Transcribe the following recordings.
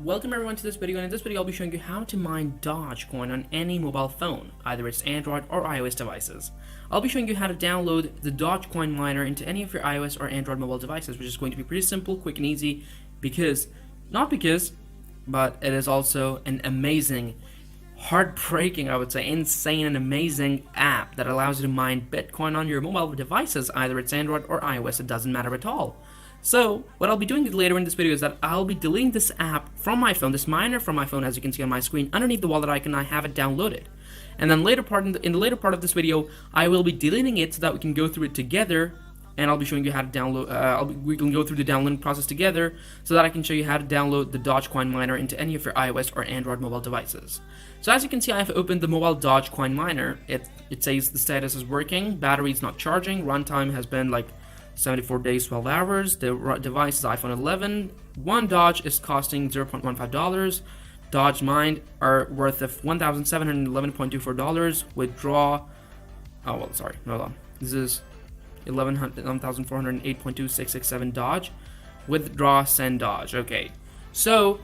Welcome everyone to this video, and in this video I'll be showing you how to mine Dogecoin on any mobile phone, either it's Android or iOS devices. I'll be showing you how to download the Dogecoin miner into any of your iOS or Android mobile devices, which is going to be pretty simple, quick and easy, but it is also an amazing, heartbreaking, I would say, insane and amazing app that allows you to mine Bitcoin on your mobile devices, either it's Android or iOS, it doesn't matter at all. So, what I'll be doing later in this video is that I'll be deleting this app from my phone, this miner from my phone, as you can see on my screen. Underneath the wallet icon, I have it downloaded. And then in the later part of this video, I will be deleting it so that we can go through it together, and I'll be showing you how to download, we can go through the downloading process together, so that I can show you how to download the Dogecoin miner into any of your iOS or Android mobile devices. So as you can see, I have opened the mobile Dogecoin miner. It says the status is working, battery is not charging, runtime has been like 74 days, 12 hours. The device is iPhone 11. One Doge is costing $0.15. Doge mined are worth of $1,711.24. Withdraw. Oh, well, sorry. Hold on. This is 11,408.2667 Doge. Withdraw, send Doge. Okay. So,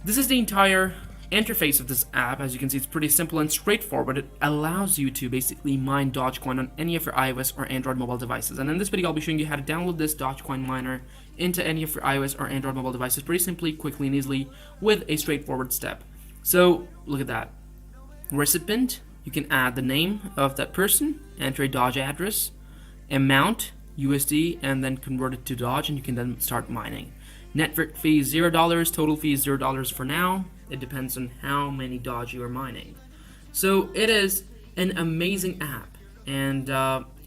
this is the entire interface of this app. As you can see, it's pretty simple and straightforward. It allows you to basically mine Dogecoin on any of your iOS or Android mobile devices. And in this video, I'll be showing you how to download this Dogecoin miner into any of your iOS or Android mobile devices pretty simply, quickly, and easily with a straightforward step. So, look at that. Recipient, you can add the name of that person, enter a Doge address, amount, USD, and then convert it to Doge, and you can then start mining. Network fee is $0, total fee is $0 for now. It depends on how many Doge you are mining. So it is an amazing app, and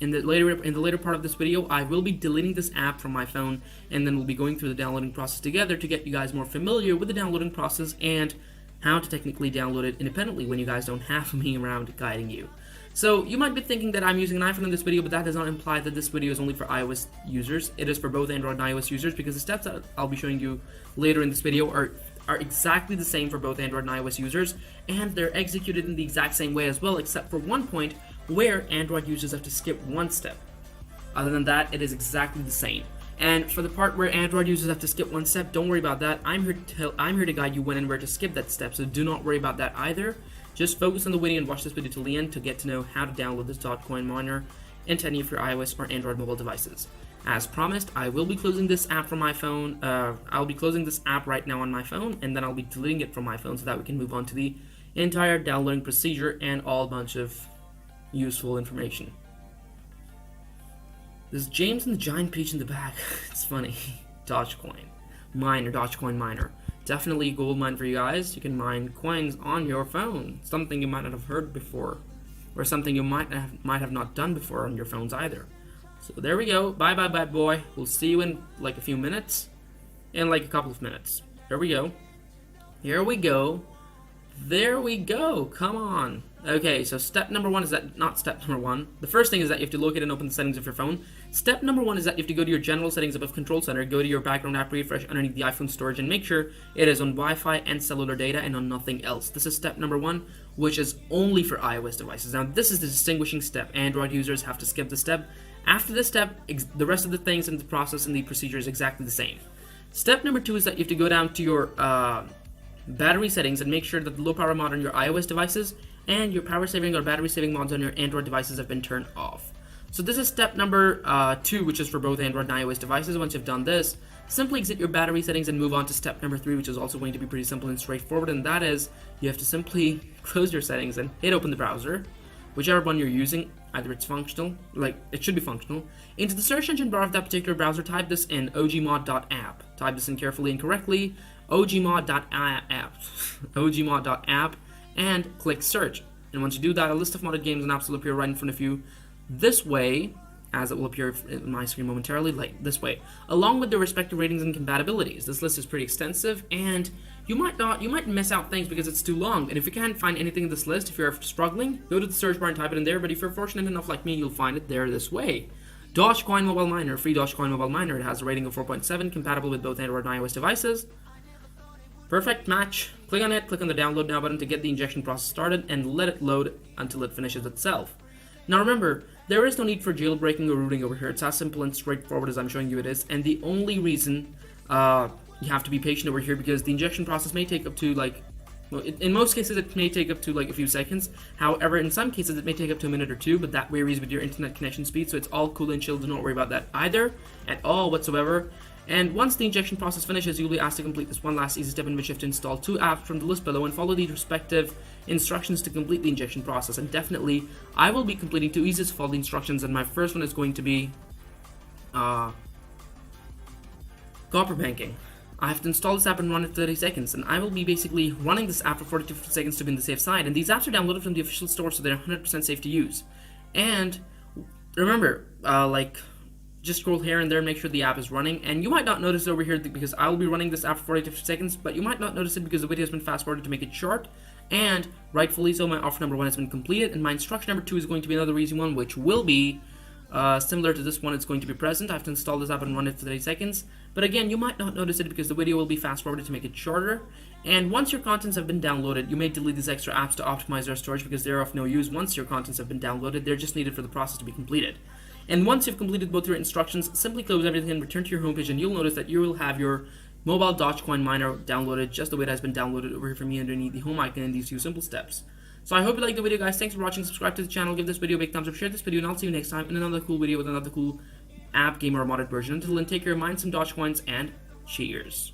in the later part of this video, I will be deleting this app from my phone, and then we'll be going through the downloading process together to get you guys more familiar with the downloading process and how to technically download it independently when you guys don't have me around guiding you. So you might be thinking that I'm using an iPhone in this video, but that does not imply that this video is only for iOS users. It is for both Android and iOS users, because the steps that I'll be showing you later in this video are exactly the same for both Android and iOS users, and they're executed in the exact same way as well, except for one point where Android users have to skip one step. Other than that, it is exactly the same. And for the part where Android users have to skip one step, don't worry about that. I'm here to guide you when and where to skip that step, so do not worry about that either. Just focus on the video and watch this video till the end to get to know how to download this Dogecoin miner into any of your iOS or Android mobile devices. As promised, I will be closing this app from my phone. I'll be closing this app right now on my phone, and then I'll be deleting it from my phone so that we can move on to the entire downloading procedure and all bunch of useful information. There's James and the giant peach in the back. It's funny. Dogecoin miner. Definitely a gold mine for you guys. You can mine coins on your phone. Something you might not have heard before, or something you might have not done before on your phones either. So there we go. Bye bye bad boy. We'll see you in like a few minutes. In like a couple of minutes. Here we go. There we go. Come on. Okay, so step number one is that, not step number one. The first thing is that you have to locate and open the settings of your phone. Step number one is that you have to go to your general settings above control center, go to your background app refresh underneath the iPhone storage, and make sure it is on Wi-Fi and cellular data and on nothing else. This is step number one, which is only for iOS devices. Now, this is the distinguishing step. Android users have to skip this step. After this step, the rest of the things in the process and the procedure is exactly the same. Step number two is that you have to go down to your battery settings and make sure that the low power mod on your iOS devices and your power saving or battery saving mods on your Android devices have been turned off. So this is step number 2, which is for both Android and iOS devices. Once you've done this, simply exit your battery settings and move on to step number 3, which is also going to be pretty simple and straightforward, and that is you have to simply close your settings and hit open the browser, whichever one you're using. Either it's functional, like it should be functional. Into the search engine bar of that particular browser, type this in, ogmod.app. Type this in carefully and correctly, ogmod.app, and click search. And once you do that, a list of modded games and apps will appear right in front of you this way, as it will appear in my screen momentarily, like this way, along with their respective ratings and compatibilities. This list is pretty extensive, and you might miss out things because it's too long. And if you can't find anything in this list, if you're struggling, go to the search bar and type it in there. But if you're fortunate enough like me, you'll find it there this way. Dogecoin mobile miner, free Dogecoin mobile miner. It has a rating of 4.7, compatible with both Android and iOS devices. Perfect match. Click on it, click on the download now button to get the injection process started, and let it load until it finishes itself. Now remember, there is no need for jailbreaking or rooting over here. It's as simple and straightforward as I'm showing you it is, and the only reason you have to be patient over here because the injection process may take up to like, well, in most cases it may take up to like a few seconds. However, in some cases it may take up to a minute or two, but that varies with your internet connection speed, so it's all cool and chill. Do not worry about that either at all whatsoever. And once the injection process finishes, you'll be asked to complete this one last easy step in which you have to install 2 apps from the list below and follow the respective instructions to complete the injection process. And definitely, I will be completing 2 easy to follow instructions, and my first one is going to be copper banking. I have to install this app and run it 30 seconds, and I will be basically running this app for 40 to 50 seconds to be in the safe side. And these apps are downloaded from the official store, so they're 100% safe to use. And remember, just scroll here and there and make sure the app is running. And you might not notice it over here because I will be running this app for 40 to 50 seconds, but you might not notice it because the video has been fast forwarded to make it short. And rightfully so, my offer number 1 has been completed, and my instruction number 2 is going to be another easy one, which will be similar to this one. It's going to be present. I have to install this app and run it for 30 seconds. But again, you might not notice it because the video will be fast forwarded to make it shorter. And once your contents have been downloaded, you may delete these extra apps to optimize their storage because they're of no use once your contents have been downloaded. They're just needed for the process to be completed. And once you've completed both your instructions, simply close everything and return to your homepage, and you'll notice that you will have your mobile DOGECOIN miner downloaded just the way it has been downloaded over here for me underneath the home icon in these 2 simple steps. So I hope you liked the video, guys. Thanks for watching. Subscribe to the channel, give this video a big thumbs up, share this video, and I'll see you next time in another cool video with another cool app, game, or modded version. Until then, take care, mine some DOGECOINs, and cheers.